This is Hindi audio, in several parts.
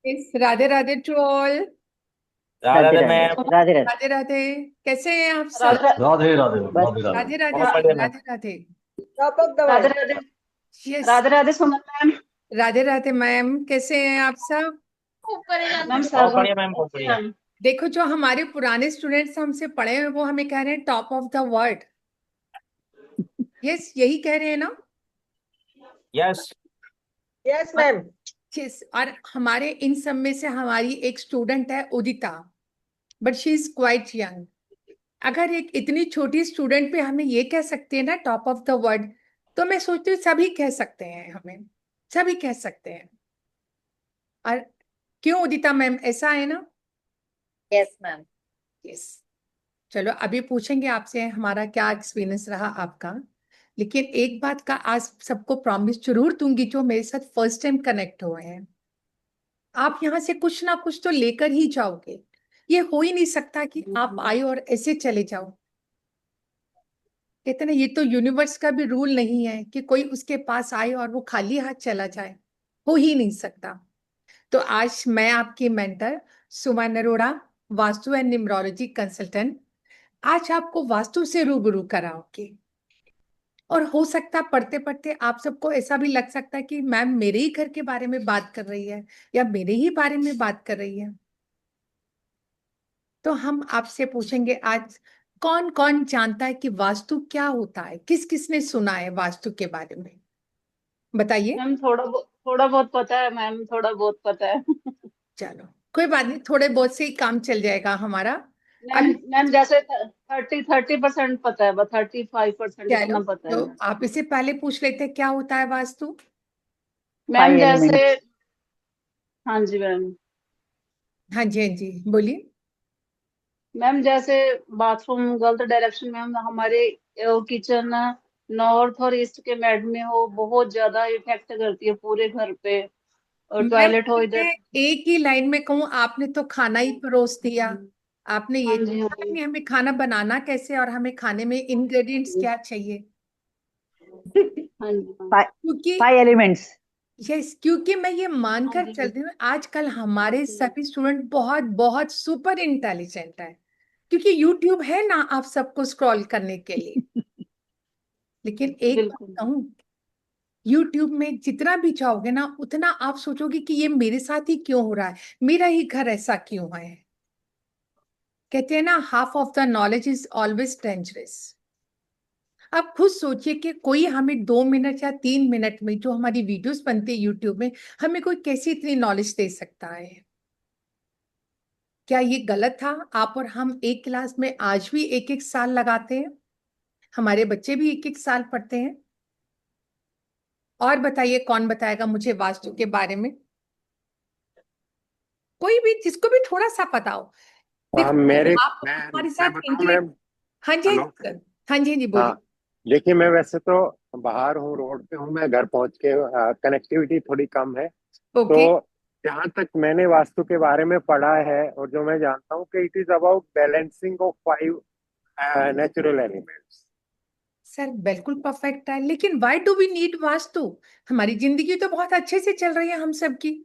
राधे राधे ट्रोल। राधे राधे राधे राधे मैम। राधे राधे। राधे राधे। कैसे हैं आप सब? राधे राधे राधे बस राधे राधे। राधे राधे बहुत सर, बढ़िया ma'am. Radhe Radhe. Top of the Radhe world. Radhe. Yes. Radhe Radhe Suman ma'am. Radhe Radhe ma'am, कैसे हैं आप सब? मैम बहुत सब बढ़िया मैम, बहुत बढ़िया। मैम। देखो, जो हमारे पुराने स्टूडेंट्स हमसे पढ़े हैं वो हमें कह रहे हैं top of the world. Yes, यही कह रहे हैं ना? यस। यस और मैम। यस, और हमारे इन सब में से हमारी एक स्टूडेंट है Udita, but she is quite young. अगर एक इतनी छोटी स्टूडेंट पे हमें ये कह सकते हैं ना टॉप ऑफ द वर्ल्ड, तो मैं सोचती हूँ सभी कह सकते हैं, हमें सभी कह सकते हैं। और क्यों उदिता मैम, ऐसा है ना? Yes ma'am. यस। चलो, अभी पूछेंगे आपसे हमारा क्या एक्सपीरियंस रहा आपका। लेकिन एक बात का आज सबको प्रॉमिस जरूर दूंगी, जो मेरे साथ फर्स्ट टाइम कनेक्ट हुए हैं, आप यहाँ से कुछ ना कुछ तो लेकर ही जाओगे। ये हो ही नहीं सकता कि आप आए और ऐसे चले जाओ। कहते ना, ये तो यूनिवर्स का भी रूल नहीं है कि कोई उसके पास आए और वो खाली हाथ चला जाए। हो ही नहीं सकता। तो आज मैं आपकी mentor Suman Arora, vastu and numerology consultant, आज आपको वास्तु से रूबरू कराओगे। और हो सकता है पढ़ते पढ़ते आप सबको ऐसा भी लग सकता है कि मैम मेरे ही घर के बारे में बात कर रही है या मेरे ही बारे में बात कर रही है। तो हम आपसे पूछेंगे आज, कौन कौन जानता है कि वास्तु क्या होता है? किस किसने सुना है वास्तु के बारे में? बताइए। मैम थोड़ा बहुत पता है मैम, थोड़ा बहुत पता है। चलो, कोई बात नहीं, थोड़े बहुत से ही काम चल जाएगा हमारा। मैम अभी मैम जैसे 30% पता है, बस 35% चलो, इतना पता है तो मैम। आप इसे पहले पूछ लेते हैं क्या होता है वास्तु। मैम फाइव जैसे, एलिमेंट्स। हाँ जी मैम। हाँ जी, हाँ जी, बोलिए। मैम जैसे बाथरूम गलत डायरेक्शन में हम हमारे किचन नॉर्थ और ईस्ट के मैड में हो, बहुत ज्यादा इफेक्ट करती है पूरे घर पे। और मैम, टॉयलेट हो मैं इधर। एक ही लाइन में कहूँ, आपने तो खाना ही परोस दिया। आपने ये हाँ जी हाँ पूछा जी कि हमें खाना बनाना कैसे और हमें खाने में इंग्रेडिएंट्स क्या चाहिए। हाँ जी हाँ क्योंकि फाइव एलिमेंट्स। यस, क्योंकि मैं ये हाँ मानकर चल जी। रही हूँ आजकल हमारे सभी स्टूडेंट बहुत बहुत सुपर इंटेलिजेंट है, क्योंकि यूट्यूब है ना आप सबको स्क्रॉल करने के लिए। लेकिन एक बात बिल्कुल। कहूँ, यूट्यूब में जितना भी जाओगे ना उतना आप सोचोगे कि ये मेरे साथ ही क्यों हो रहा है, मेरा ही घर ऐसा क्यों है। कहते हैं ना, half of the knowledge is always dangerous. आप खुद सोचिए कि कोई हमें 2 मिनट या 3 मिनट में जो हमारी वीडियोस बनती है यूट्यूब में, हमें कोई कैसी इतनी नॉलेज दे सकता है? क्या ये गलत था? आप और हम एक क्लास में आज भी एक एक साल लगाते हैं, हमारे बच्चे भी एक एक साल पढ़ते हैं। और बताइए, कौन बताएगा मुझे वास्तु के बारे में? कोई भी, जिसको भी थोड़ा सा पता हो। हाँ देखो, मेरे आप हमारे मैं साथ बताऊं मैम। इंटरेक्ट। हाँ जी, हाँ हेलो। जी सर। हाँ जी, हाँ जी, हाँ, बोलिए। देखिए मैं वैसे तो बाहर हूँ, रोड पे हूँ, मैं घर पहुंच के कनेक्टिविटी थोड़ी कम है। तो ओके। जहाँ तक मैंने वास्तु के बारे में पढ़ा है और जो मैं जानता हूँ कि it is about balancing of five natural elements. Sir बिल्कुल परफेक्ट है, लेकिन why do we need vastu? हमारी जिंदगी तो बहुत अच्छे से चल रही है हम सबकी।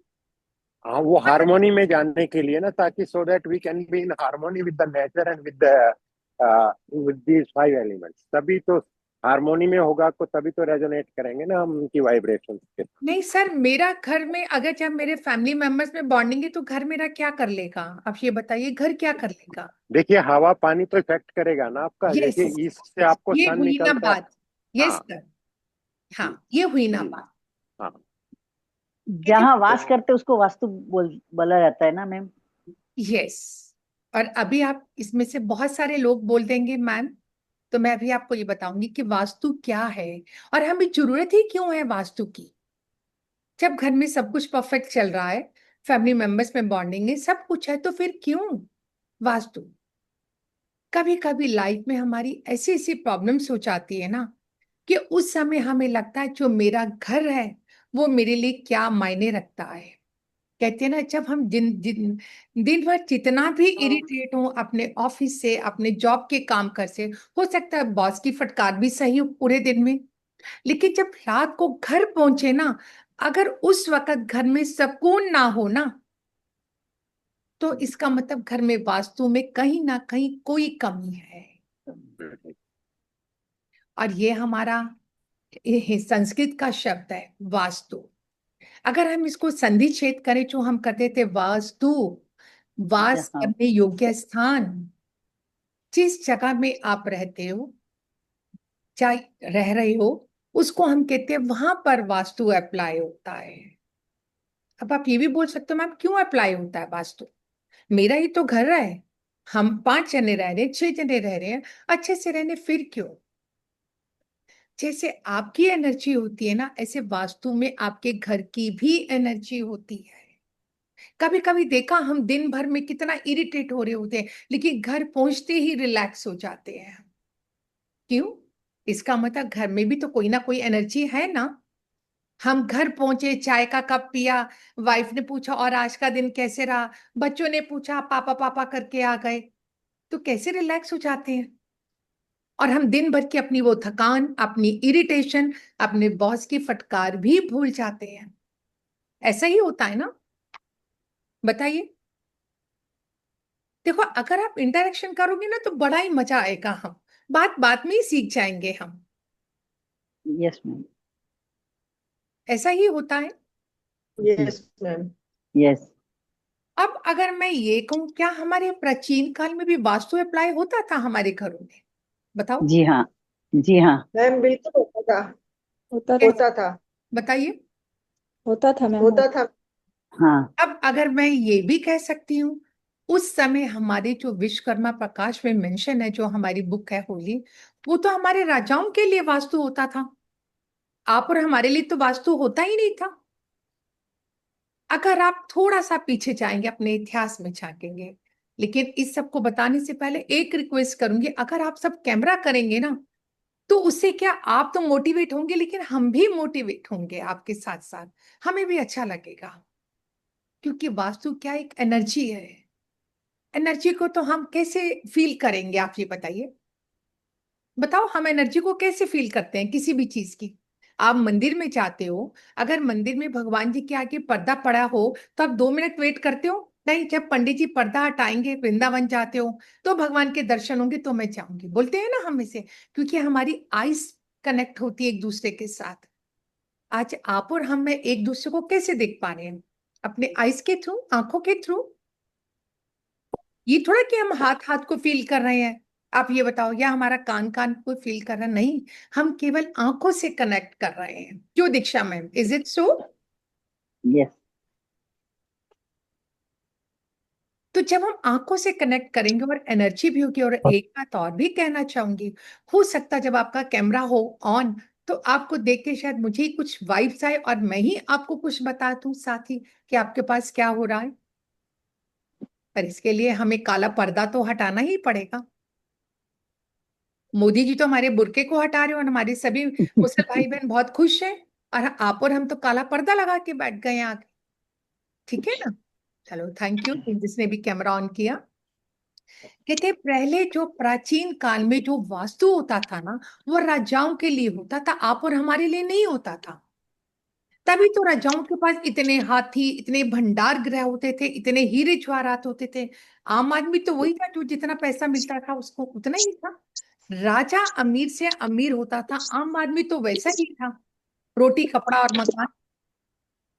हाँ, वो हार्मोनी में जानने के लिए ना, ताकि so that we can be in harmony with the nature and with these five elements, तभी तो हार्मोनी में होगा, तो तभी तो रेजोनेट करेंगे ना हम उनकी वाइब्रेशंस के। नहीं सर, मेरा घर में अगर जब मेरे फैमिली मेंबर्स में बॉन्डिंग है तो घर मेरा क्या कर लेगा? आप ये बताइए, घर क्या कर लेगा? देखिए, हवा पानी तो इफेक्ट करेगा ना आपका, यस, जैसे ईस्ट से आपको ये सन हुई ना निकलता है। बात। यस हाँ। सर। हाँ, हम्म, ये हुई ना हम्म, बात। हाँ। जहाँ तो वास करते उसको वास्तु बोला जाता है ना मैम। यस। और अभी आप इसमें से बहुत सारे लोग बोल देंगे मैम, तो मैं अभी आपको ये बताऊंगी कि वास्तु क्या है और हमें जरूरत ही क्यों है वास्तु की। जब घर में सब कुछ परफेक्ट चल रहा है, फैमिली मेंबर्स में बॉन्डिंग है, सब कुछ है, तो फिर क्यों वास्तु? कभी कभी लाइफ में हमारी ऐसी ऐसी प्रॉब्लम्स हो जाती है ना, कि उस समय हमें लगता है जो मेरा घर है वो मेरे लिए क्या मायने रखता है। कहते हैं ना, जब हम दिन भर जितना भी इरिटेट हो अपने ऑफिस से, अपने जॉब के काम कर से, हो सकता है बॉस की फटकार भी सही हो पूरे दिन में, लेकिन जब रात को घर पहुंचे ना, अगर उस वक्त घर में सुकून ना हो ना, तो इसका मतलब घर में वास्तु में कहीं ना कहीं कोई कमी है। और ये हमारा संस्कृत का शब्द है वास्तु। अगर हम इसको संधि छेद करें जो हम करते थे वास्तु, वास जहाँ करने योग्य स्थान, जिस जगह में आप रहते हो चाहे रह रहे हो उसको हम कहते हैं वहां पर वास्तु अप्लाई होता है। अब आप ये भी बोल सकते हो मैम क्यों अप्लाई होता है वास्तु, मेरा ही तो घर है, हम 5 जने रह रहे हैं, 6 जने रह रहे हैं, अच्छे से रहने, फिर क्यों? जैसे आपकी एनर्जी होती है ना, ऐसे वास्तु में आपके घर की भी एनर्जी होती है। कभी कभी देखा हम दिन भर में कितना इरिटेट हो रहे होते हैं, लेकिन घर पहुंचते ही रिलैक्स हो जाते हैं। क्यों? इसका मतलब घर में भी तो कोई ना कोई एनर्जी है ना। हम घर पहुंचे, चाय का कप पिया, वाइफ ने पूछा और आज का दिन कैसे रहा, बच्चों ने पूछा पापा पापा करके आ गए, तो कैसे रिलैक्स हो जाते हैं। और हम दिन भर की अपनी वो थकान, अपनी इरिटेशन, अपने बॉस की फटकार भी भूल जाते हैं। ऐसा ही होता है ना, बताइए। देखो अगर आप इंटरेक्शन करोगे ना तो बड़ा ही मजा आएगा, हम बात बात में ही सीख जाएंगे हम। Yes ma'am. ऐसा ही होता है। Yes, ma'am. यस अब अगर मैं ये कहूं, क्या हमारे प्राचीन काल में भी वास्तु अप्लाई होता था हमारे घरों में? बताओ। जी हाँ, जी हाँ। मैम बिल्कुल होता था, होता था होता था, बताइए। होता था मैम। होता था। हाँ अब अगर मैं ये भी कह सकती हूँ, उस समय हमारे जो विश्वकर्मा प्रकाश में मेंशन है, जो हमारी बुक है होली, वो तो हमारे राजाओं के लिए वास्तु होता था। आप और हमारे लिए तो वास्तु होता ही नहीं था। अगर आप थोड़ा सा पीछे जाएंगे, अपने इतिहास में झांकेंगे, लेकिन इस सब को बताने से पहले एक रिक्वेस्ट करूंगी, अगर आप सब कैमरा करेंगे ना, तो उससे क्या आप तो मोटिवेट होंगे, लेकिन हम भी मोटिवेट होंगे आपके साथ साथ, हमें भी अच्छा लगेगा। क्योंकि वास्तु क्या एक एनर्जी है। एनर्जी को तो हम कैसे फील करेंगे, आप ये बताइए। बताओ हम एनर्जी को कैसे फील करते हैं किसी भी चीज की? आप मंदिर में जाते हो, अगर मंदिर में भगवान जी के आगे पर्दा पड़ा हो तो आप 2 मिनट वेट करते हो? नहीं, जब पंडित जी पर्दा हटाएंगे, वृंदावन जाते हो तो भगवान के दर्शन होंगे तो मैं जाऊंगी, बोलते हैं ना हम इसे, क्योंकि हमारी आइस कनेक्ट होती है एक दूसरे के साथ। आज आप और हम में एक दूसरे को कैसे देख पा रहे हैं? अपने आइस के थ्रू, आंखों के थ्रू। ये थोड़ा कि हम हाथ हाथ को फील कर रहे हैं, आप ये बताओ, या हमारा कान कान को फील कर रहा है? नहीं, हम केवल आंखों से कनेक्ट कर रहे हैं। क्यों Diksha ma'am, is it so? Yes. तो जब हम आंखों से कनेक्ट करेंगे और एनर्जी भी होगी, और एक बात और भी कहना चाहूंगी, हो सकता है जब आपका कैमरा हो ऑन तो आपको देख के शायद मुझे ही कुछ वाइब्स आए और मैं ही आपको कुछ बता दूं साथ ही कि आपके पास क्या हो रहा है। पर इसके लिए हमें काला पर्दा तो हटाना ही पड़ेगा। मोदी जी तो हमारे बुर्के को हटा रहे हो और हमारे सभी मुस्लिम भाई बहन बहुत खुश हैं, और आप और हम तो काला पर्दा लगा के बैठ गए हैं आगे। ठीक है ना? चलो थैंक यू जिसने भी कैमरा ऑन किया। कहते पहले जो प्राचीन काल में जो वास्तु होता था ना, वो राजाओं के लिए होता था, आप और हमारे लिए नहीं होता था। तभी तो राजाओं के पास इतने हाथी, इतने भंडार गृह होते थे, इतने हीरे जवाहरात होते थे। आम आदमी तो वही था जो जितना पैसा मिलता था उसको उतना ही था। राजा अमीर से अमीर होता था, आम आदमी तो वैसा ही था, रोटी कपड़ा और मकान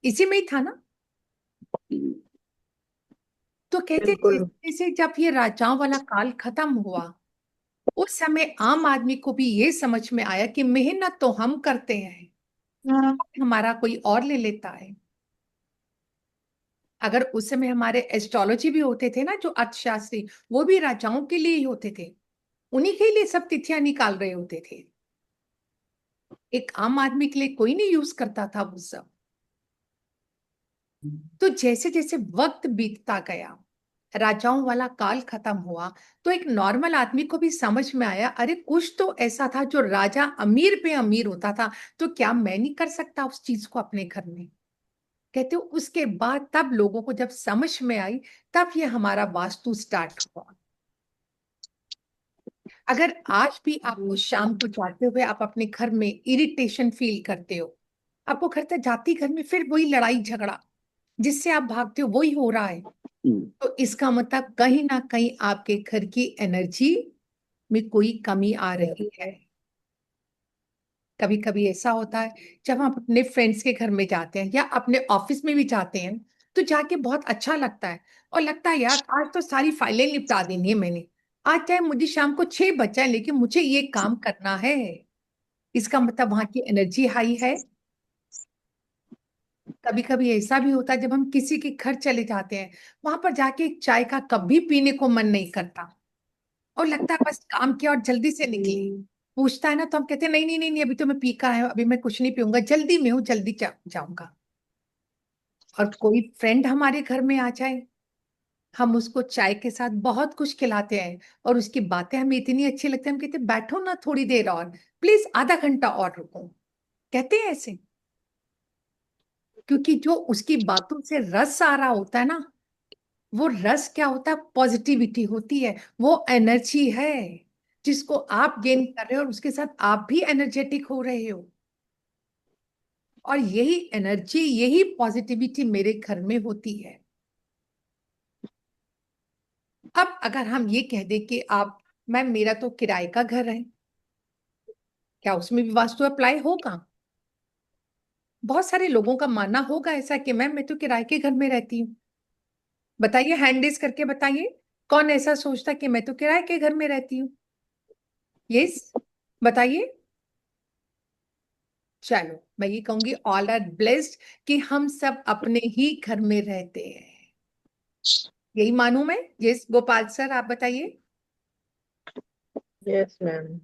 इसी में ही था ना। तो कहते थे बिल्कुल। जैसे जब ये राजाओं वाला काल खत्म हुआ, उस समय आम आदमी को भी ये समझ में आया कि मेहनत तो हम करते हैं, हमारा कोई और ले लेता है। अगर उस समय हमारे एस्ट्रोलॉजी भी होते थे ना, जो अर्थशास्त्री, वो भी राजाओं के लिए ही होते थे, उन्हीं के लिए सब तिथियां निकाल रहे होते थे। एक आम आदमी के लिए कोई नहीं यूज करता था वो सब। तो जैसे जैसे वक्त बीतता गया, राजाओं वाला काल खत्म हुआ, तो एक नॉर्मल आदमी को भी समझ में आया, अरे कुछ तो ऐसा था जो राजा अमीर पे अमीर होता था, तो क्या मैं नहीं कर सकता उस चीज को अपने घर में? कहते हो उसके बाद तब लोगों को जब समझ में आई, तब ये हमारा वास्तु स्टार्ट हुआ। अगर आज भी आप शाम को जाते हुए आप अपने घर में इरिटेशन फील करते हो, आपको घर तक जाती घर में फिर वही लड़ाई झगड़ा जिससे आप भागते हो वही हो रहा है, तो इसका मतलब कहीं ना कहीं आपके घर की एनर्जी में कोई कमी आ रही है। कभी कभी ऐसा होता है जब हम अपने फ्रेंड्स के घर में जाते हैं या अपने ऑफिस में भी जाते हैं, तो जाके बहुत अच्छा लगता है और लगता है यार आज तो सारी फाइलें निपटा देनी है मैंने, आज चाहे मुझे शाम को 6 बज जाए लेकिन मुझे ये काम करना है। इसका मतलब वहां की एनर्जी हाई है। कभी कभी ऐसा भी होता है जब हम किसी के घर चले जाते हैं, वहां पर जाके एक चाय का कप भी पीने को मन नहीं करता और लगता है बस काम किया और जल्दी से निकले। पूछता है ना तो हम कहते हैं नहीं नहीं नहीं नहीं, अभी तो मैं पी कर आया हूं, अभी मैं कुछ नहीं पीऊंगा, जल्दी में हूँ, जल्दी जाऊंगा। और कोई फ्रेंड हमारे घर में आ जाए, हम उसको चाय के साथ बहुत कुछ खिलाते हैं और उसकी बातें हमें इतनी अच्छी लगती है, हम कहते हैं बैठो ना थोड़ी देर और, प्लीज आधा घंटा और रुको, कहते हैं ऐसे। क्योंकि जो उसकी बातों से रस आ रहा होता है ना, वो रस क्या होता है, पॉजिटिविटी होती है, वो एनर्जी है जिसको आप गेन कर रहे हो और उसके साथ आप भी एनर्जेटिक हो रहे हो। और यही एनर्जी, यही पॉजिटिविटी मेरे घर में होती है। अब अगर हम ये कह दें कि आप, मैम मेरा तो किराए का घर है, क्या उसमें भी वास्तु अप्लाई होगा? बहुत सारे लोगों का मानना होगा ऐसा कि मैम मैं तो किराए के घर में रहती हूँ। बताइए, हैंड रेज करके बताइए, कौन ऐसा सोचता कि मैं तो किराए के घर में रहती हूँ? यस, बताइए। चलो मैं ये कहूंगी ऑल आर ब्लेस्ड कि हम सब अपने ही घर में रहते हैं। यही मानूं मैं? यस गोपाल सर, आप बताइए। Yes, ma'am.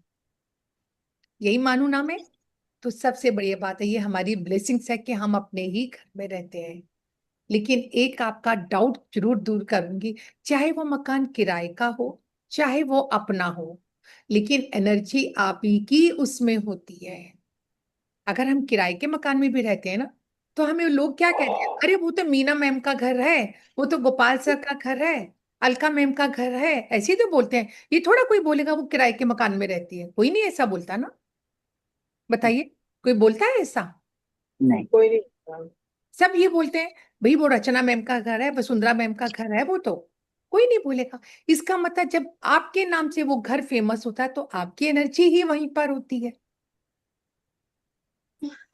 यही मानूं ना मैं? तो सबसे बड़ी बात है, ये हमारी ब्लेसिंग्स है कि हम अपने ही घर में रहते हैं। लेकिन एक आपका डाउट जरूर दूर करूंगी, चाहे वो मकान किराए का हो चाहे वो अपना हो, लेकिन एनर्जी आप ही की उसमें होती है। अगर हम किराए के मकान में भी रहते हैं ना, तो हमें लोग क्या कहते हैं, अरे वो तो मीना मैम का घर है, वो तो गोपाल सर का घर है, अलका मैम का घर है, ऐसे ही तो बोलते हैं। ये थोड़ा कोई बोलेगा वो किराए के मकान में रहती है, कोई नहीं ऐसा बोलता ना। बताइए, कोई बोलता है ऐसा? नहीं। कोई नहीं ma'am. सब ये बोलते हैं भाई वो रचना मैम का घर है, वसुंधरा मैम का घर है, वो तो कोई नहीं बोलेगा। इसका मतलब जब आपके नाम से वो घर फेमस होता है तो आपकी एनर्जी ही वहीं पर होती है।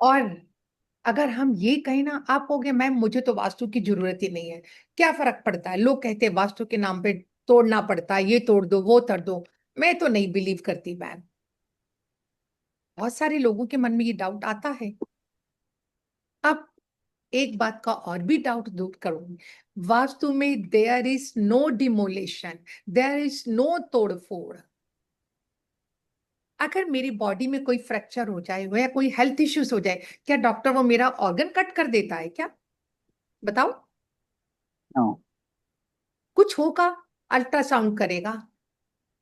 और अगर हम ये कहें ना, आप कहोगे मैम मुझे तो वास्तु की जरूरत ही नहीं है, क्या फर्क पड़ता है, लोग कहते हैं वास्तु के नाम पे तोड़ना पड़ता है, ये तोड़ दो वो तोड़ दो, मैं तो नहीं बिलीव करती मैम। बहुत सारे लोगों के मन में ये डाउट आता है। अब एक बात का और भी डाउट दूर करूंगी, वास्तु में there is no demolition, there is no तोड़फोड़। अगर मेरी बॉडी में कोई फ्रैक्चर हो जाए या कोई हेल्थ इश्यूज हो जाए, क्या डॉक्टर वो मेरा ऑर्गन कट कर देता है क्या? बताओ। नो। कुछ होगा, अल्ट्रासाउंड करेगा,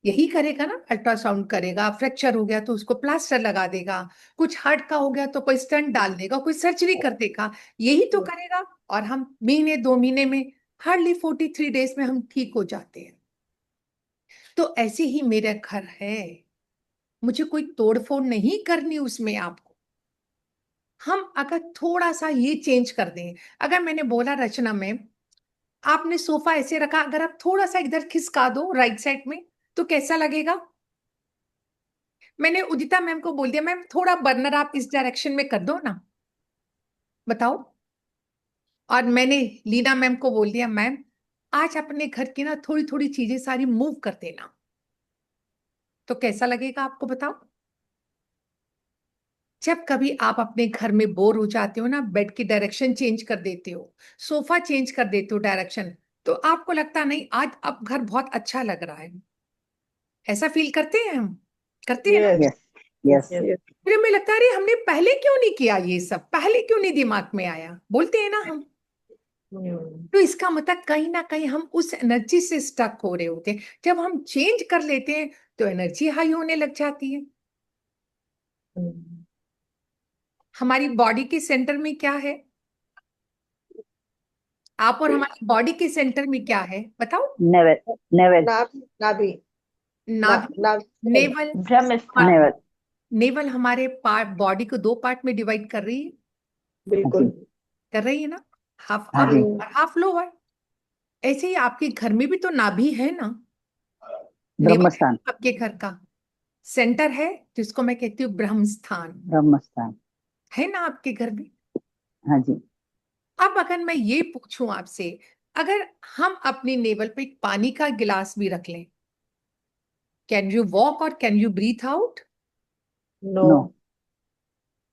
यही करेगा ना, अल्ट्रासाउंड करेगा, फ्रैक्चर हो गया तो उसको प्लास्टर लगा देगा, कुछ हार्ट का हो गया तो कोई स्टंट डाल देगा, कोई सर्जरी कर देगा, यही तो करेगा। और हम महीने 2 महीने में, हार्डली 43 डेज में हम ठीक हो जाते हैं। तो ऐसे ही मेरा घर है, मुझे कोई तोड़फोड़ नहीं करनी उसमें आपको। हम अगर थोड़ा सा ये चेंज कर दें, अगर मैंने बोला रचना में आपने सोफा ऐसे रखा, अगर आप थोड़ा सा इधर खिसका दो राइट साइड में, तो कैसा लगेगा? मैंने उदिता मैम को बोल दिया मैम थोड़ा बर्नर आप इस डायरेक्शन में कर दो ना, बताओ। और मैंने लीना मैम को बोल दिया मैम आज अपने घर की ना थोड़ी थोड़ी चीजें सारी मूव कर देना, तो कैसा लगेगा आपको, बताओ। जब कभी आप अपने घर में बोर हो जाते हो ना, बेड की डायरेक्शन चेंज कर देते हो, सोफा चेंज कर देते हो डायरेक्शन, तो आपको लगता नहीं आज अब घर बहुत अच्छा लग रहा है। ऐसा फील करते हैं हम, करते हैं ना? Yes. Yes yes Yes. फिर हमें लगता है अरे हमने पहले क्यों नहीं किया, ये सब पहले क्यों नहीं दिमाग में आया, बोलते हैं ना हम। Hmm. तो इसका मतलब कहीं ना कहीं हम उस एनर्जी से स्टक हो रहे होते हैं। जब हम चेंज कर लेते हैं तो एनर्जी हाई होने लग जाती है। Hmm. हमारी बॉडी के सेंटर में क्या है, आप और हमारी बॉडी के सेंटर में क्या है बताओ? Never never Nabi. नाभि, Nabi. नेवल। ब्रह्मस्थान। नेवर। नेवल हमारे बॉडी को 2 पार्ट में डिवाइड कर रही है, बिल्कुल. कर रही है ना, हाफ हाँ अप जी। और हाफ लोअर। ऐसे ही आपके घर में भी तो नाभि है ना, नेवल ब्रह्मस्थान, आपके घर का सेंटर है जिसको मैं कहती हूँ ब्रह्मस्थान, ब्रह्मस्थान, है ना आपके घर में। हाँ जी। अब अगर मैं ये पूछूं आपसे, अगर हम अपनी नेवल पे एक पानी का गिलास भी रख लें, कैन यू वॉक और can you breathe out? No. No.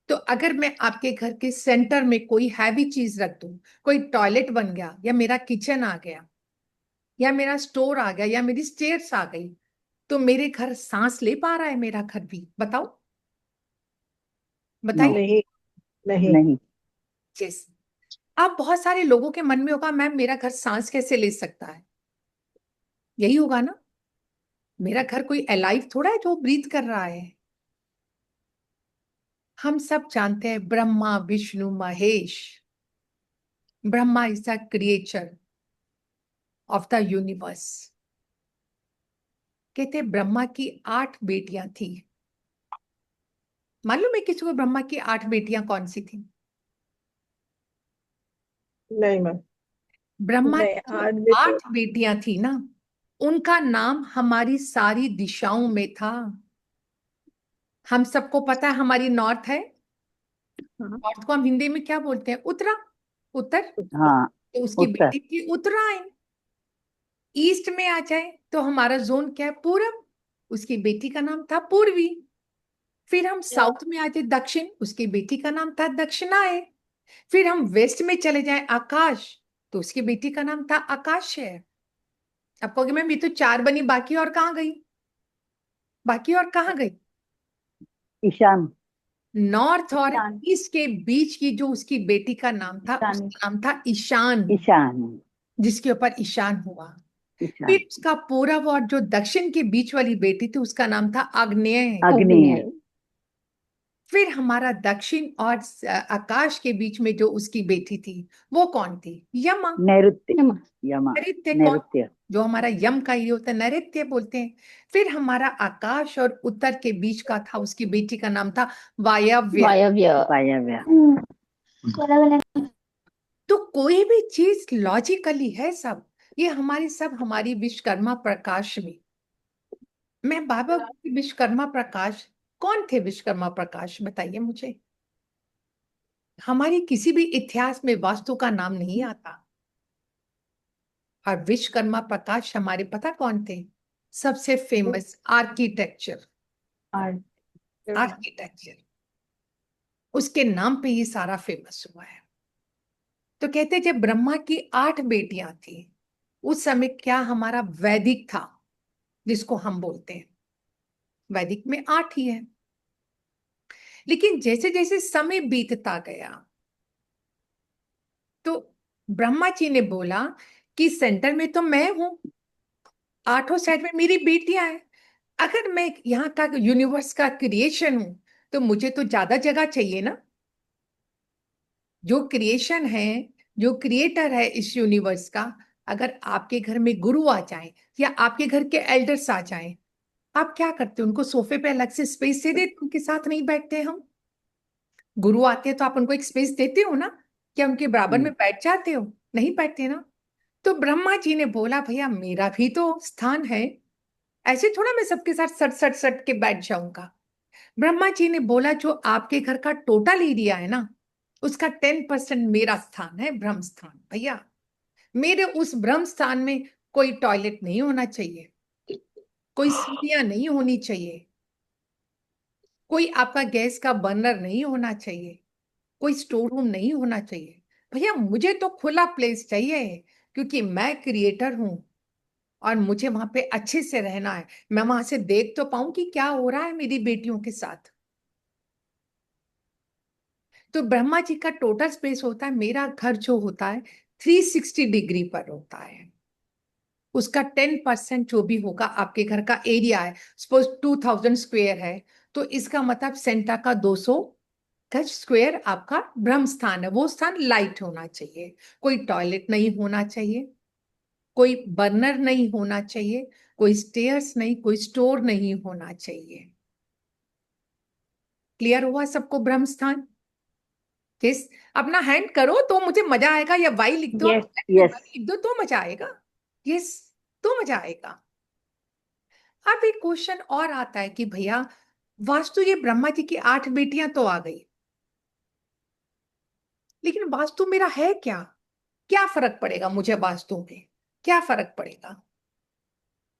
तो अगर मैं आपके घर के सेंटर में कोई हैवी चीज रख दूं, कोई टॉयलेट बन गया या मेरा किचन आ गया या मेरा स्टोर आ गया या मेरी स्टेयर्स आ गई, तो मेरे घर सांस ले पा रहा है मेरा घर भी? बताओ, नो। बताइए। नहीं। नहीं। नहीं। यस। अब बहुत सारे लोगों के मन में होगा, मैम मेरा घर सांस कैसे ले सकता है? यही होगा ना, मेरा घर कोई अलाइव थोड़ा है जो ब्रीथ कर रहा है। हम सब जानते हैं Brahma Vishnu Mahesh, Brahma is the creature of the universe. कहते हैं ब्रह्मा की 8 बेटियां थी। मालूम है किसी को ब्रह्मा की 8 बेटियां कौन सी थी? नहीं मैम। ब्रह्मा नहीं, की आज भी तो 8 बेटियां थी ना, उनका नाम हमारी सारी दिशाओं में था। हम सबको पता है हमारी नॉर्थ है, हाँ, नॉर्थ को हम हिंदी में क्या बोलते हैं? उत्तरा, उत्तर। हाँ, तो उसकी उत्तर। बेटी थी उत्तरायण। ईस्ट में आ जाए तो हमारा जोन क्या है? पूरब, उसकी बेटी का नाम था पूर्वी। फिर हम साउथ में आ जाए दक्षिण, उसकी बेटी का नाम था दक्षिणाय। फिर हम वेस्ट में चले जाए आकाश, तो उसकी बेटी का नाम था आकाशय। अब कहोगे मैम ये तो 4 बनी, बाकी और कहाँ गई? बाकी और कहाँ गई? ईशान। नॉर्थ और ईशान। ईस्ट के बीच की जो उसकी बेटी का नाम था, ईशान। उसका नाम था ईशान, ईशान। जिसके ऊपर ईशान हुआ। ईशान। फिर उसका पूरब और जो दक्षिण के बीच वाली बेटी थी उसका नाम था आग्नेय। आग्नेय। फिर हमारा दक्षिण और आकाश के बीच में जो उसकी बेटी थी वो कौन थी? यमा। नैऋत्य। यमा। नैऋत्य कौन? नैऋत्य। जो हमारा यम का ये होता है, नैऋत्य बोलते हैं। फिर हमारा आकाश और उत्तर के बीच का था, उसकी बेटी का नाम था वायव्य। वायव्य। वायव्य। तो कोई भी चीज लॉजिकली है सब, ये हमारी सब हमारी विश्वकर्मा प्रकाश में। मैं बाबा विश्वकर्मा प्रकाश, कौन थे विश्वकर्मा प्रकाश बताइए मुझे। हमारी किसी भी इतिहास में वास्तु का नाम नहीं आता। और विश्वकर्मा प्रकाश हमारे पता कौन थे? सबसे फेमस आर्किटेक्चर, आर्किटेक्चर, उसके नाम पे ये सारा फेमस हुआ है। तो कहते जब ब्रह्मा की 8 बेटियां थी, उस समय क्या हमारा वैदिक था, जिसको हम बोलते हैं, वैदिक में 8 ही है। लेकिन जैसे जैसे समय बीतता गया तो ब्रह्मा जी ने बोला कि सेंटर में तो मैं हूं, 8 साइड में मेरी बेटियां हैं। अगर मैं यहाँ का यूनिवर्स का क्रिएशन हूं तो मुझे तो ज्यादा जगह चाहिए ना। जो क्रिएशन है, जो क्रिएटर है इस यूनिवर्स का, अगर आपके घर में गुरु आ जाए या आपके घर के एल्डर्स आ जाए, आप क्या करते हो? उनको सोफे पे अलग से स्पेस दे देते, उनके साथ नहीं बैठते हम? गुरु आते हैं तो आप उनको एक स्पेस देते हो ना, क्या उनके बराबर में बैठ जाते हो? नहीं बैठते ना। तो ब्रह्मा जी ने बोला भैया मेरा भी तो स्थान है, ऐसे थोड़ा मैं सबके साथ सट सट सट के बैठ जाऊंगा। ब्रह्मा जी ने बोला जो आपके घर का टोटल एरिया है ना, उसका 10% मेरा स्थान है, ब्रह्म स्थान। भैया मेरे उस ब्रह्म स्थान में कोई टॉयलेट नहीं होना चाहिए, कोई सीढ़ियां नहीं होनी चाहिए, कोई आपका गैस का बर्नर नहीं होना चाहिए, कोई स्टोर रूम नहीं होना चाहिए। भैया मुझे तो खुला प्लेस चाहिए, क्योंकि मैं क्रिएटर हूं और मुझे वहां पे अच्छे से रहना है। मैं वहां से देख तो पाऊं कि क्या हो रहा है मेरी बेटियों के साथ। तो ब्रह्मा जी का टोटल स्पेस होता है, मेरा घर जो होता है 360 डिग्री पर होता है, उसका 10% जो भी होगा आपके घर का एरिया है, सपोज 2000 स्क्वायर है, तो इसका मतलब सेंटर का 200 गज स्क्वायर आपका ब्रह्म स्थान है। वो स्थान लाइट होना चाहिए, कोई टॉयलेट नहीं होना चाहिए, कोई बर्नर नहीं होना चाहिए, कोई स्टेयर्स नहीं, कोई स्टोर नहीं होना चाहिए। क्लियर हुआ सबको ब्रह्म स्थान? जिस अपना हैंड करो तो मुझे मजा आएगा, या वाई लिख दो, Yes, वाई yes. लिख दो तो मजा आएगा। यस, तो मजा आएगा। अब एक क्वेश्चन और आता है कि भैया वास्तु, ये ब्रह्मा जी की 8 बेटियां तो आ गई, लेकिन वास्तु मेरा है क्या? क्या फर्क पड़ेगा मुझे वास्तु में? क्या फर्क पड़ेगा?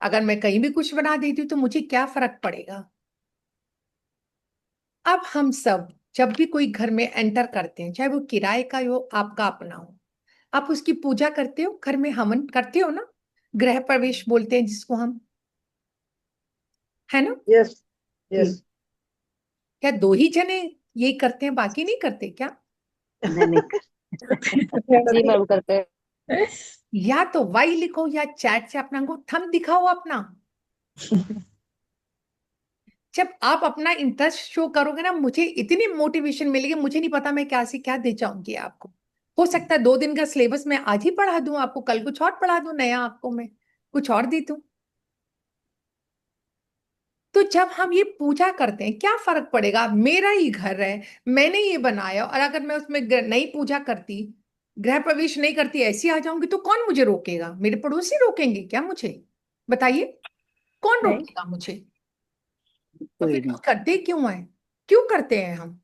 अगर मैं कहीं भी कुछ बना देती हूँ तो मुझे क्या फर्क पड़ेगा? अब हम सब जब भी कोई घर में एंटर करते हैं, चाहे वो किराए का हो आपका अपना हो, आप उसकी पूजा करते हो, घर में हवन करते हो ना, गृह प्रवेश बोलते हैं जिसको हम, है ना? यस जी यस क्या 2 ही जने यही करते हैं, बाकी नहीं करते क्या? नहीं नहीं जी मैम करते हैं। या तो वाई लिखो या चैट से अपना को थंब दिखाओ अपना। जब आप अपना इंटरेस्ट शो करोगे ना, मुझे इतनी मोटिवेशन मिलेगी, मुझे नहीं पता मैं क्या से क्या दे जाऊंगी आपको। हो सकता है 2 दिन का सिलेबस मैं आज ही पढ़ा दूं आपको, कल कुछ और पढ़ा दूं नया, आपको मैं कुछ और दे दूं। तो जब हम ये पूजा करते हैं, क्या फर्क पड़ेगा? मेरा ही घर है, मैंने ये बनाया, और अगर मैं उसमें नहीं पूजा करती, गृह प्रवेश नहीं करती, ऐसी आ जाऊंगी, तो कौन मुझे रोकेगा? मेरे पड़ोसी रोकेंगे क्या मुझे? बताइए, कौन नहीं रोकेगा मुझे? तो कोई फिर नहीं। हम करते क्यों है? क्यों करते हैं हम?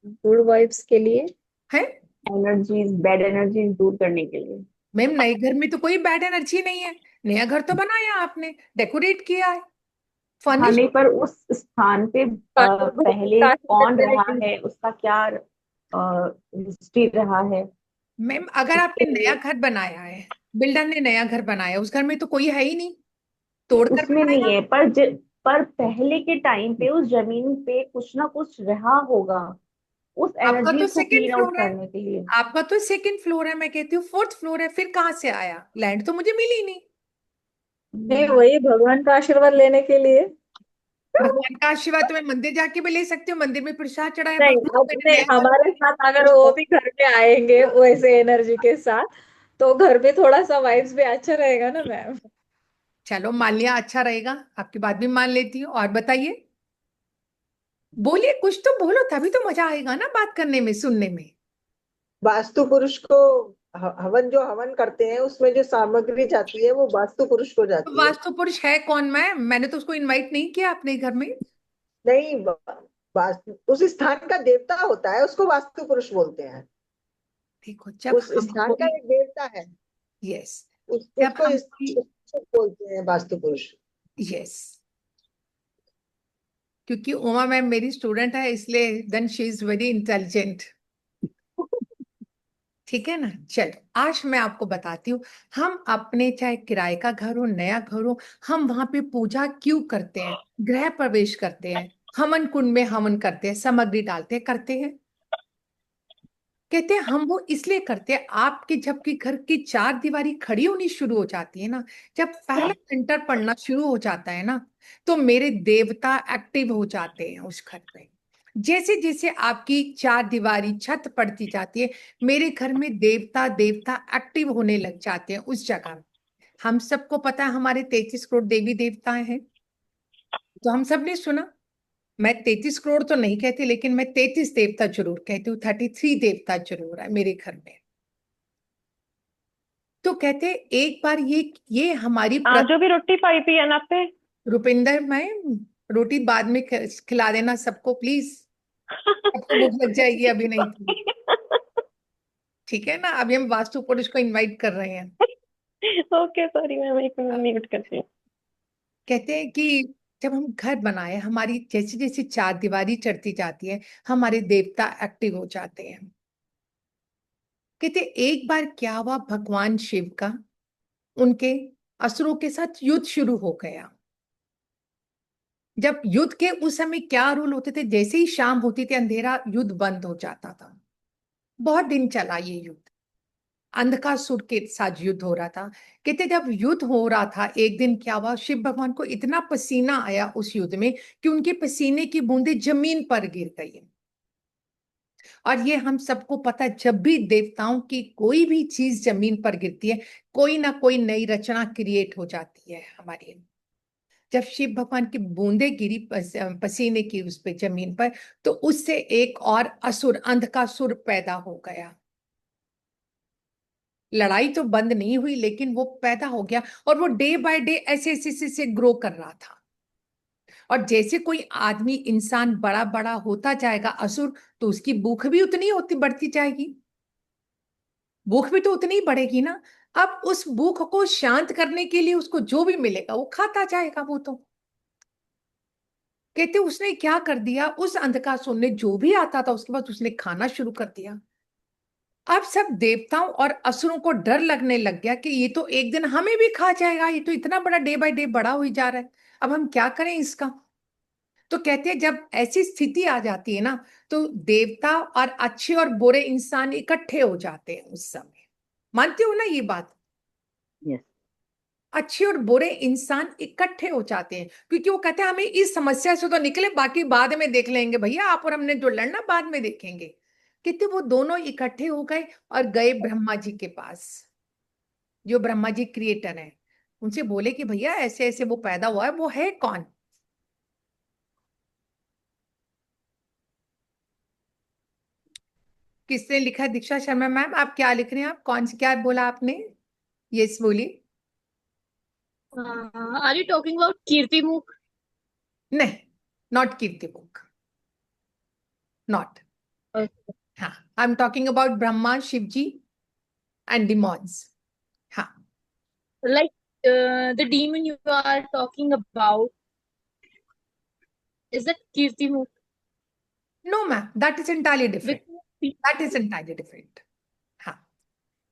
गुड वाइब्स के लिए, है एनर्जीज, बैड एनर्जीज दूर करने के लिए। मैम, नए घर में तो कोई बैड एनर्जी नहीं है। नया घर तो बनाया आपने, डेकोरेट किया है, हाँ फर्निश। नहीं, पर उस स्थान पे पहले कौन रहा है, उसका क्या हिस्ट्री रहा है, मैम अगर उसके आपने नया लिए। घर बनाया है, बिल्डर ने नया घर बनाया, उस घर में तो कोई है ही नहीं, नहीं, तोड़कर उसमें नहीं बनाया। है, पर पहले के टाइम पे उस जमीन पे कुछ ना कुछ रहा होगा उस आपका तो एनर्जीज को सेकंड क्लीन आउट फ्लोर है, करने के लिए। आपका तो सेकंड फ्लोर है, मैं कहती हूँ 4th फ्लोर है, फिर कहाँ से आया? लैंड तो मुझे मिली नहीं। नहीं वही भगवान का आशीर्वाद लेने के लिए। भगवान का आशीर्वाद तो मैं मंदिर जाके भी ले सकती हूँ, मंदिर में प्रसाद चढ़ाया, नहीं भगवान को अब मैंने नहीं, नया घर हमारे बनाया। साथ अगर वो भी घर पे आएंगे वैसे एनर्जी के साथ, तो घर पे थोड़ा सा वाइब्स भी अच्छा रहेगा ना मैम। चलो मान लिया, अच्छा रहेगा, आपकी बात भी मान लेती हूँ। और बताइए, बोलिए, कुछ तो बोलो, तभी तो मजा आएगा ना बात करने में, सुनने में। वास्तु पुरुष को हवन जो हवन करते हैं उसमें जो सामग्री जाती है वो वास्तु पुरुष को तो जाती है। वास्तु पुरुष है कौन? मैंने तो उसको इनवाइट नहीं किया अपने घर में। नहीं, वास्तु उस स्थान का देवता होता है, उसको वास्तु पुरुष बोलते हैं। देखो, जब उस हम स्थान का कोई, एक देवता है, यस, जब उसको हम कोई, उसको बोलते हैं वास्तु पुरुष। यस, क्योंकि उमा मैम मेरी स्टूडेंट है, इसलिए then she is very intelligent. ठीक है ना? चलो, आज मैं आपको बताती हूँ, हम अपने चाहे किराए का घर हो, नया घर हो, हम वहां पे पूजा क्यों करते हैं, गृह प्रवेश करते हैं, हवन कुंड में हवन करते हैं, सामग्री डालते हैं, करते हैं। कहते हैं हम वो इसलिए करते हैं, आपके जबकि घर की 4 दीवारी खड़ी होनी शुरू हो जाती है ना, जब पहला एंटर पड़ना शुरू हो जाता है ना, तो मेरे देवता एक्टिव हो जाते हैं उस घर पे। जैसे जैसे आपकी 4 दीवारी छत पड़ती जाती है, मेरे घर में देवता देवता एक्टिव होने लग जाते हैं उस जगह। हम सबको पता है हमारे 33 करोड़ देवी देवताएं हैं, तो हम सब ने सुना। मैं 33 करोड़ तो नहीं कहती, लेकिन मैं 33 देवता जरूर कहती हूँ, 33 देवता जरूर है मेरे घर में। तो कहते हैं एक बार ये हमारी जो भी रोटी पाई पी है ना पे। रुपिंदर, मैं रोटी बाद में खिला देना सबको प्लीज, सबको भूख लग जाएगी अभी नहीं तो। ठीक है ना? अभी हम वास्तु पुरुष को इनवाइट कर रहे हैं। ओके सॉरी मैम, एक मिनट म्यूट करती हूँ। कहते हैं कि जब हम घर बनाए, हमारी जैसे जैसे 4 दीवारी चढ़ती जाती है, हमारे देवता एक्टिव हो जाते हैं। कहते एक बार क्या हुआ, भगवान शिव का उनके असुरों के साथ युद्ध शुरू हो गया। जब युद्ध के उस समय क्या रूल होते थे, जैसे ही शाम होती थी अंधेरा, युद्ध बंद हो जाता था। बहुत दिन चला ये युद्ध, अंधकासुर के साथ युद्ध हो रहा था। कहते जब युद्ध हो रहा था, एक दिन क्या हुआ, शिव भगवान को इतना पसीना आया उस युद्ध में कि उनके पसीने की बूंदें जमीन पर गिर गई। और ये हम सबको पता है, जब भी देवताओं की कोई भी चीज जमीन पर गिरती है, कोई ना कोई नई रचना क्रिएट हो जाती है हमारी। जब शिव भगवान की बूंदे गिरी पसीने की उस पे जमीन पर, तो उससे एक और असुर, अंधकासुर पैदा हो गया। लड़ाई तो बंद नहीं हुई, लेकिन वो पैदा हो गया, और वो डे बाय डे ऐसे ऐसे से ग्रो कर रहा था। और जैसे कोई आदमी, इंसान बड़ा बड़ा होता जाएगा असुर, तो उसकी भूख भी उतनी होती बढ़ती जाएगी, भूख भी तो उतनी ही बढ़ेगी ना। अब उस भूख को शांत करने के लिए उसको जो भी मिलेगा वो खाता जाएगा। वो तो कहते उसने क्या कर दिया, उस अंधकासुर ने जो भी आता था उसके बाद उसने खाना शुरू कर दिया। अब सब देवताओं और असुरों को डर लगने लग गया कि ये तो एक दिन हमें भी खा जाएगा, ये तो इतना बड़ा डे बाय डे बड़ा हुई जा रहा है, अब हम क्या करें इसका। तो कहते हैं जब ऐसी स्थिति आ जाती है ना, तो देवता और अच्छे और बुरे इंसान इकट्ठे हो जाते हैं उस समय। मानते हो ना ये बात? यस। अच्छे और बुरे इंसान इकट्ठे हो जाते हैं, क्योंकि वो कहते हैं हमें इस समस्या से तो निकले, बाकी बाद में देख लेंगे भैया, आप और हमने जो लड़ना बाद में देखेंगे। कहते वो दोनों इकट्ठे हो गए और गए ब्रह्मा जी के पास, जो ब्रह्मा जी क्रिएटर हैं। उनसे बोले कि भैया ऐसे ऐसे वो पैदा हुआ है, वो है कौन? किसने लिखा? दीक्षा शर्मा मैम, आप क्या लिख रहे हैं? आप कौन से, क्या बोला आपने? यस बोलिए। Are you talking about Kirti Mukh? नहीं, नॉट कीर्ति बुक, नॉट। हाँ, I am talking about Brahma, Shiv ji and demons. हाँ, Like the demon you are talking about, is that Kirti Mukh? No ma'am, that is entirely different, Because that is entirely different. हाँ,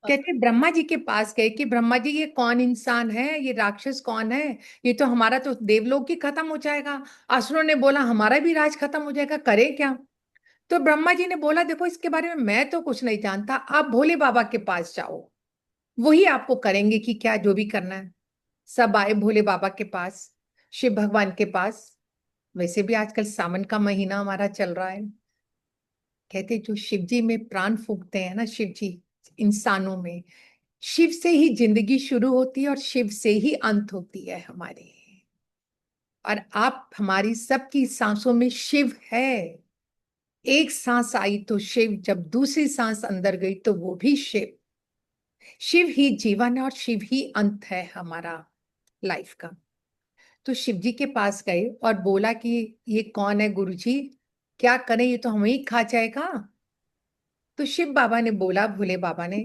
कहते ब्रह्मा जी के पास गए कि ब्रह्मा जी ये कौन इंसान है, ये राक्षस कौन है, ये तो हमारा तो देवलोक ही खत्म हो जाएगा। असुरों ने बोला हमारा भी राज खत्म हो जाएगा, करे क्या? तो ब्रह्मा जी ने बोला देखो इसके बारे में मैं तो कुछ नहीं जानता, आप भोले बाबा के पास जाओ, वही आपको करेंगे कि क्या जो भी करना है। सब आए भोले बाबा के पास, शिव भगवान के पास। वैसे भी आजकल सावन का महीना हमारा चल रहा है। कहते जो शिव जी में प्राण फूंकते हैं ना, शिव जी इंसानों में, शिव से ही जिंदगी शुरू होती है और शिव से ही अंत होती है हमारी। और आप हमारी सबकी सांसों में शिव है। एक सांस आई तो शिव, जब दूसरी सांस अंदर गई तो वो भी शिव। शिव ही जीवन है और शिव ही अंत है हमारा लाइफ का। तो शिव जी के पास गए और बोला कि ये कौन है गुरुजी, क्या करें, ये तो हमें ही खा जाएगा। तो शिव बाबा ने बोला, भोले बाबा ने,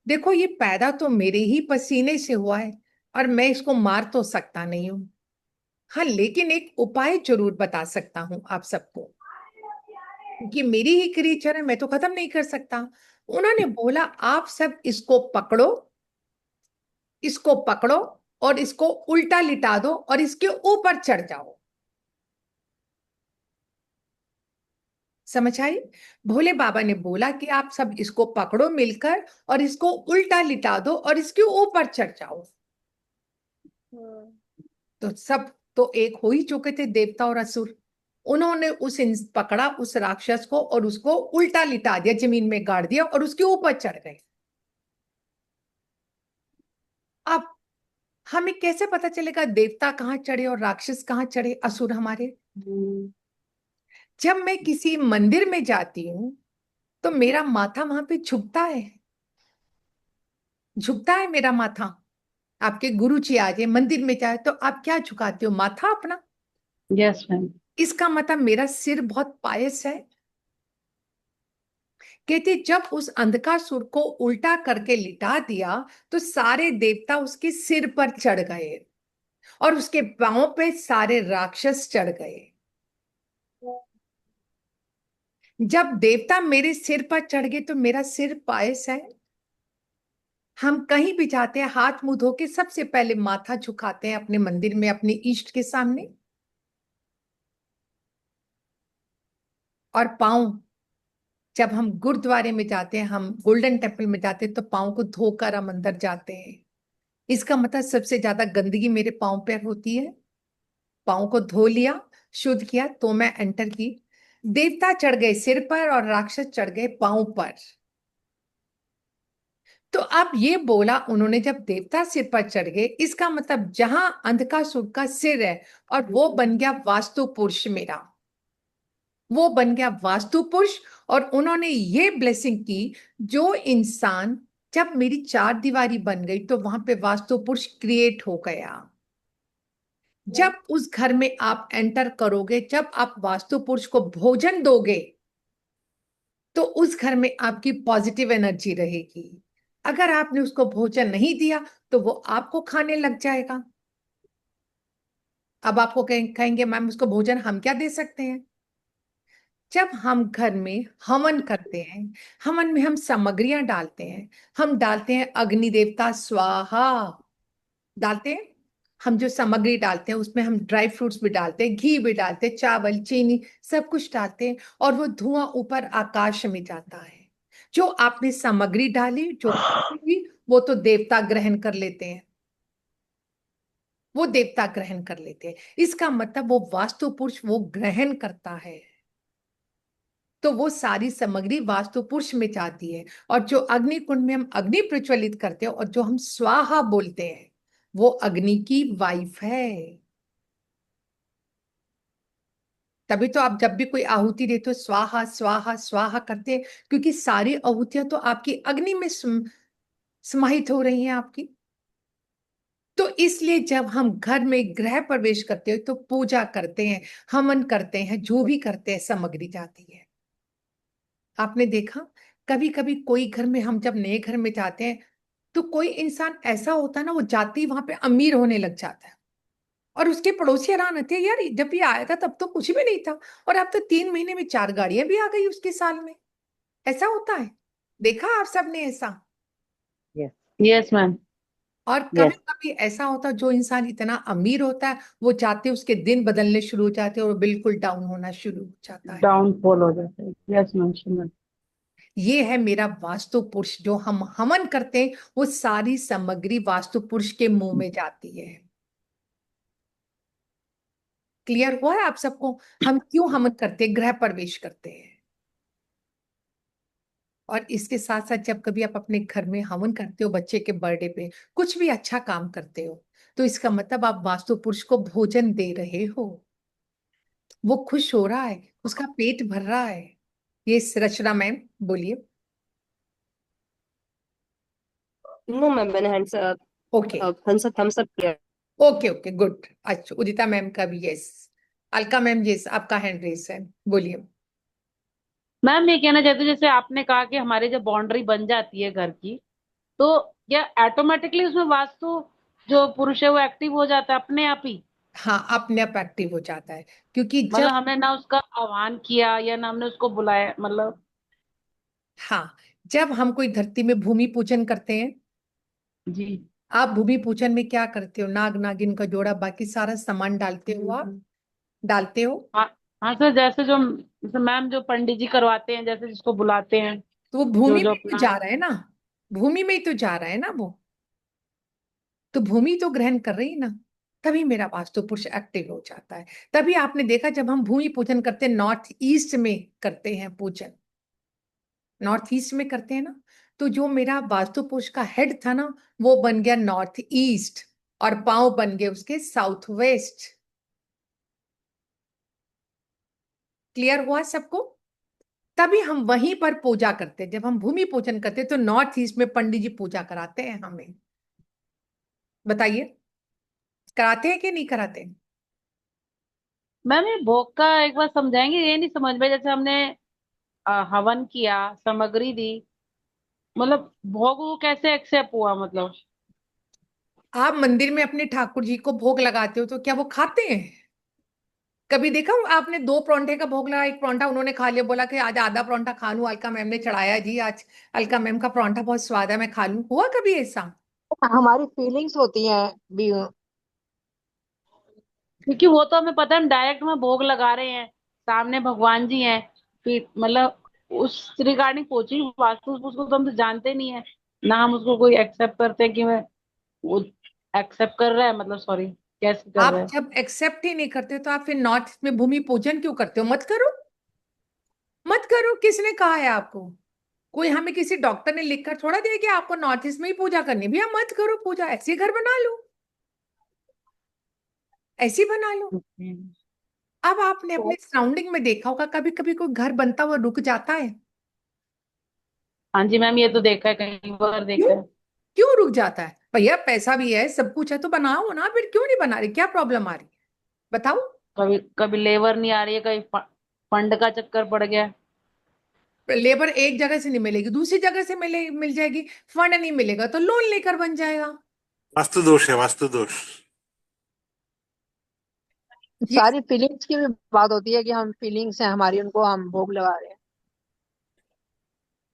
देखो ये पैदा तो मेरे ही पसीने से हुआ है और मैं इसको मार तो सकता नहीं हूं। हाँ, लेकिन एक उपाय जरूर बता सकता हूं आप सबको, क्योंकि मेरी ही क्रिएचर है, मैं तो खत्म नहीं कर सकता। उन्होंने बोला आप सब इसको पकड़ो, इसको पकड़ो और इसको उल्टा लिटा दो और इसके ऊपर चढ़ जाओ। समझ आई? भोले बाबा ने बोला कि आप सब इसको पकड़ो मिलकर और इसको उल्टा लिटा दो और इसके ऊपर चढ़ जाओ। तो सब तो एक हो ही चुके थे, देवता और असुर। उन्होंने पकड़ा उस राक्षस को और उसको उल्टा लिटा दिया, जमीन में गाड़ दिया और उसके ऊपर चढ़ गए। अब हमें कैसे पता चलेगा देवता कहाँ चढ़े और राक्षस कहाँ चढ़े, असुर हमारे? जब मैं किसी मंदिर में जाती हूँ तो मेरा माथा वहां पे झुकता है, झुकता है मेरा माथा। आपके गुरु जी आ जाए मंदिर में जाए तो आप क्या झुकाते हो? माथा अपना। Yes ma'am. इसका मतलब मेरा सिर बहुत पायस है। कहते जब उस अंधकासुर को उल्टा करके लिटा दिया तो सारे देवता उसके सिर पर चढ़ गए और उसके पांव पे सारे राक्षस चढ़ गए। जब देवता मेरे सिर पर चढ़ गए तो मेरा सिर पायस है। हम कहीं भी जाते हैं हाथ मुंह धो के सबसे पहले माथा झुकाते हैं अपने मंदिर में, अपने इष्ट के सामने। और पांव, जब हम गुरुद्वारे में जाते हैं, हम गोल्डन टेम्पल में जाते हैं तो पांव को धोकर हम अंदर जाते हैं। इसका मतलब सबसे ज्यादा गंदगी मेरे पांव पर होती है। पांव को धो लिया, शुद्ध किया तो मैं एंटर की। देवता चढ़ गए सिर पर और राक्षस चढ़ गए पांव पर। तो अब ये बोला उन्होंने, जब देवता सिर पर चढ़ गए, इसका मतलब जहां अंधकासुर का सिर है और वो बन गया वास्तु पुरुष मेरा, वो बन गया वास्तु पुरुष। और उन्होंने ये ब्लेसिंग की, जो इंसान, जब मेरी चार दीवारी बन गई तो वहां पे वास्तु पुरुष क्रिएट हो गया। जब उस घर में आप एंटर करोगे, जब आप वास्तु पुरुष को भोजन दोगे, तो उस घर में आपकी पॉजिटिव एनर्जी रहेगी। अगर आपने उसको भोजन नहीं दिया तो वो आपको खाने लग जाएगा। अब आपको कहेंगे मैम उसको भोजन हम क्या दे सकते हैं? जब हम घर में हवन करते हैं, हवन में हम सामग्रियां डालते हैं, हम डालते हैं अग्नि देवता स्वाहा, डालते हैं। हम जो सामग्री डालते हैं उसमें हम ड्राई फ्रूट्स भी डालते हैं, घी भी डालते हैं, चावल, चीनी, सब कुछ डालते हैं, और वो धुआं ऊपर आकाश में जाता है। जो आपने सामग्री डाली, जो हुई, वो तो देवता ग्रहण कर लेते हैं, वो देवता ग्रहण कर लेते हैं। इसका मतलब वो वास्तु पुरुष वो ग्रहण करता है, तो वो सारी सामग्री वास्तु पुरुष में जाती है। और जो अग्नि कुंड में हम अग्नि प्रज्वलित करते हैं और जो हम स्वाहा बोलते हैं, वो अग्नि की वाइफ है। तभी तो आप जब भी कोई आहुति देते हो स्वाहा स्वाहा स्वाहा करते हैं, क्योंकि सारी आहुतियां तो आपकी अग्नि में समाहित हो रही हैं आपकी। तो इसलिए जब हम घर में गृह प्रवेश करते हो तो पूजा करते हैं, हवन करते हैं, जो भी करते हैं, सामग्री जाती है। आपने देखा कभी कभी कोई घर में, हम जब नए घर में जाते हैं तो कोई इंसान ऐसा होता है ना, वो जाते ही वहां पे अमीर होने लग जाता है, और उसके पड़ोसी हैरान होते हैं, यार जब ये आया था तब तो कुछ भी नहीं था, और अब तो 3 महीने में 4 गाड़ियां भी आ गई उसके साल में। ऐसा होता है, देखा आप सबने ऐसा? Yes ma'am. और कभी कभी ऐसा होता है, जो इंसान इतना अमीर होता है, वो चाहते उसके दिन बदलने शुरू हो जाते हैं और वो बिल्कुल डाउन होना शुरू हो जाता है। डाउनफॉल हो जाता है। Yes ma'am. ये है मेरा वास्तु पुरुष। जो हम हवन करते हैं वो सारी सामग्री वास्तु पुरुष के मुंह में जाती है। क्लियर हुआ है आप सबको हम क्यों हवन करते हैं, गृह प्रवेश करते हैं? और इसके साथ साथ जब कभी आप अपने घर में हवन करते हो, बच्चे के बर्थडे पे कुछ भी अच्छा काम करते हो, तो इसका मतलब आप वास्तु पुरुष को भोजन दे रहे हो, वो खुश हो रहा है, उसका पेट भर रहा है। ये रचना मैम बोलिए। नो मैम, मैंने ओके थम्स अप किया। Okay okay good. अच्छा उदिता मैम का भी यस, अलका मैम यस, आपका हैंड रेस है, बोलिए। मैम ये कहना चाहती हूँ, जैसे आपने कहा कि हमारी जब बाउंड्री बन जाती है घर की, तो क्या ऑटोमेटिकली उसमें वास्तु जो पुरुष है वो एक्टिव हो जाता है अपने आप ही? हाँ अपने आप एक्टिव हो जाता है, क्योंकि मतलब जब, हमने ना उसका आह्वान किया या ना हमने उसको बुलाया, मतलब। हाँ जब हम कोई धरती में भूमि पूजन करते हैं, जी। आप भूमि पूजन में क्या करते हो? नाग नागिन का जोड़ा, बाकी सारा सामान डालते हो, आप डालते हो। हाँ हाँ सर, जैसे मैम जो पंडित जी करवाते हैं, जैसे जिसको बुलाते हैं, तो वो जो भूमि जो में ही तो अपना। जा रहा है ना, भूमि में ही तो जा रहा है ना वो, तो भूमि तो ग्रहण कर रही है ना, तभी मेरा वास्तु पुरुष एक्टिव हो जाता है। तभी आपने देखा जब हम भूमि पूजन करते हैं, नॉर्थ ईस्ट में करते हैं पूजन, नॉर्थ ईस्ट में करते हैं ना, तो जो मेरा वास्तु पुरुष का हेड था ना, वो बन गया नॉर्थ ईस्ट, और पांव बन गए उसके साउथ वेस्ट। क्लियर हुआ सबको? तभी हम वहीं पर पूजा करते हैं। जब हम भूमि पूजन करते हैं तो नॉर्थ ईस्ट में पंडित जी पूजा कराते हैं हमें। बताइए कराते हैं कि नहीं कराते? मैम ये भोग का एक बार समझाएंगे? ये नहीं समझ में, जैसे हमने हवन किया, सामग्री दी, मतलब भोग वो कैसे एक्सेप्ट हुआ, मतलब? आप मंदिर में अपने ठाकुर जी को भोग लगाते हो तो क्या वो खाते हैं? कभी देखा आपने 2 परांठे का भोग लगा, एक परांठा उन्होंने खा लिया, बोला कि आज आधा परांठा खा लूं, अलका मैम ने चढ़ाया जी, आज अलका मैम का परांठा बहुत स्वाद है मैं खा लूं, हुआ कभी ऐसा? हमारी फीलिंग्स होती हैं भी। क्योंकि वो तो हमें पता है, हम डायरेक्ट में भोग लगा रहे हैं, सामने भगवान जी हैं, फिर मतलब उस रिगार्डिंग पहुंची वास्तु उसको तो हम तो जानते नहीं है ना, हम उसको कोई एक्सेप्ट करते हैं कि मैं वो एक्सेप्ट कर रहा है, मतलब सॉरी, कैसे कर रहा आप है? जब एक्सेप्ट ही नहीं करते तो आप फिर नॉर्थ में भूमि पूजन क्यों करते हो? मत करो, मत करो, किसने कहा है आपको? कोई हमें किसी डॉक्टर ने लिखकर थोड़ा दिया कि आपको नॉर्थ ईस्ट में ही पूजा करनी, भैया मत करो पूजा, ऐसे घर बना लो, ऐसे बना लो। अब आपने अपने सराउंडिंग में देखा होगा, कभी कभी कोई घर बनता हुआ रुक जाता है। हाँ जी मैम, ये तो देखा है, कई बार देखा क्यों है। क्यों रुक जाता है? भैया पैसा भी है, सब कुछ है, तो बनाओ ना, फिर क्यों नहीं बना रही? क्या प्रॉब्लम आ रही? बताओ। कभी कभी लेबर नहीं आ रही है, कभी फंड का चक्कर पड़ गया। लेबर एक जगह से नहीं मिलेगी, दूसरी जगह से मिल जाएगी। फंड नहीं मिलेगा तो लोन लेकर बन जाएगा। वास्तु दोष है, वास्तु दोष। ये सारी फीलिंग्स की भी बात होती है कि हम फीलिंग्स हैं हमारी, उनको हम भोग लगा रहे हैं।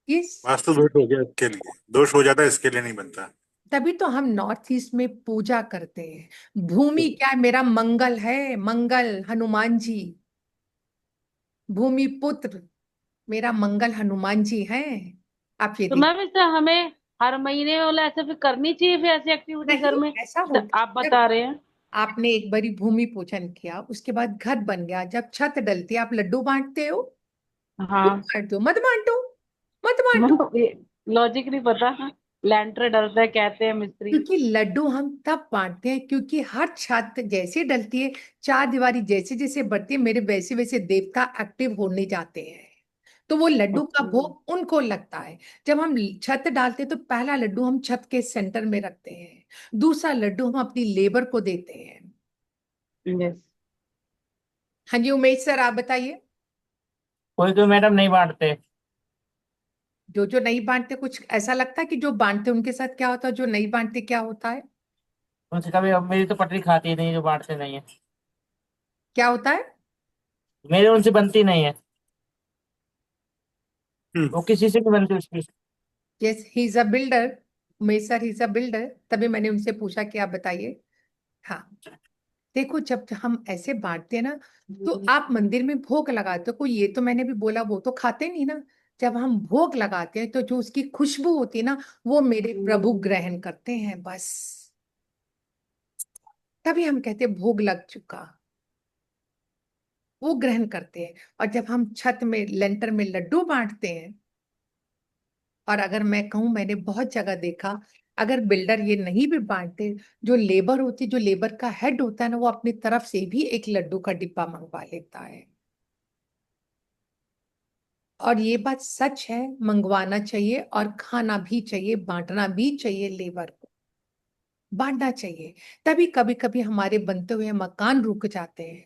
ये वास्तु दोष हो गया इसके लिए, दोष हो जाता है, इसके लिए नहीं बनता। तभी तो हम नॉर्थ ईस्ट में पूजा करते हैं। भूमि क्या है? मेरा मंगल है, मंगल हनुमान जी, भूमि पुत्र मेरा मंगल हनुमान जी हैं। आप ये तो देखिए। मैम इससे हमें हर महीने वाला ऐसे फिर करनी चाहिए फिर ऐसी एक्टिविटी घर नहीं, में, ऐसा तो होता आप है, जब बता रहे हैं। आपने एक बारी भूमि पूजन किया, उसके बाद घर बन गया, जब छत डलती है आप लड्डू बांटते हो। क्यों हाँ बांटते हो? मत बांटो, मत मैम, बांटो। ये लॉजिक नहीं पता। लेंटर डलता है कहते हैं मिस्त्री। क्योंकि लड्डू हम तब बांटते हैं क्योंकि हर छत जैसे डलती है, चार दीवारी जैसे जैसे बढ़ती है, मेरे वैसे वैसे देवता एक्टिव होने जाते हैं, तो वो लड्डू का भोग उनको लगता है। जब हम छत डालते हैं तो पहला लड्डू हम छत के सेंटर में रखते हैं, दूसरा लड्डू हम अपनी लेबर को देते हैं। यस। हाँ जी उमेश सर, आप बताइए। कोई कोई मैडम नहीं बांटते। जो जो नहीं बांटते, कुछ ऐसा लगता है कि जो बांटते उनके साथ क्या होता है, जो नहीं बांटते क्या होता है? उनसे कभी, अब मेरी तो पटरी खाती नहीं जो बांटते नहीं है, क्या होता है? मेरे उनसे बनती नहीं है, वो किसी से नहीं बनती उसकी। Yes, he is a builder. Umesh sir, he is a builder, तभी मैंने उनसे पूछा कि आप बताइए। हाँ, देखो जब हम ऐसे बांटते हैं ना, तो आप मंदिर में भोग लगाते हो, कोई ये तो मैंने भी बोला वो तो खाते नहीं ना। जब हम भोग लगाते हैं तो जो उसकी खुशबू होती है ना, वो मेरे प्रभु ग्रहण करते हैं बस, तभी हम कहते हैं भोग लग चुका। वो ग्रहण करते हैं। और जब हम छत में लेंटर में लड्डू बांटते हैं, और अगर मैं कहूं, मैंने बहुत जगह देखा, अगर बिल्डर ये नहीं भी बांटते, जो लेबर होती, जो लेबर का हेड होता है ना, वो अपनी तरफ से भी एक लड्डू का डिब्बा मंगवा लेता है। और ये बात सच है, मंगवाना चाहिए और खाना भी चाहिए, बांटना भी चाहिए, लेबर को बांटना चाहिए। तभी कभी कभी हमारे बनते हुए मकान रुक जाते हैं।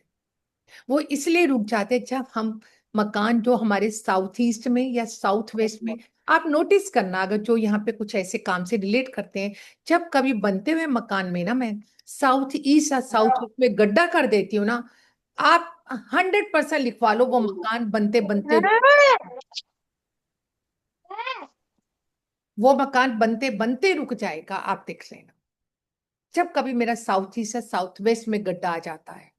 वो इसलिए रुक जाते हैं, जब हम मकान जो हमारे साउथ ईस्ट में या साउथ वेस्ट में, आप नोटिस करना, अगर जो यहाँ पे कुछ ऐसे काम से रिलेट करते हैं, जब कभी बनते हुए मकान में ना मैं साउथ ईस्ट या साउथ वेस्ट में गड्ढा कर देती हूँ ना, आप 100% लिखवा लो, वो मकान बनते बनते वो मकान बनते बनते रुक जाएगा, आप देख लेना। जब कभी मेरा साउथ ईस्ट या साउथ वेस्ट में गड्ढा आ जाता है,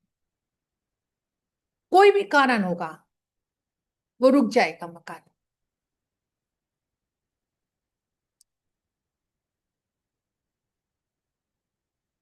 कोई भी कारण होगा, वो रुक जाएगा मकान।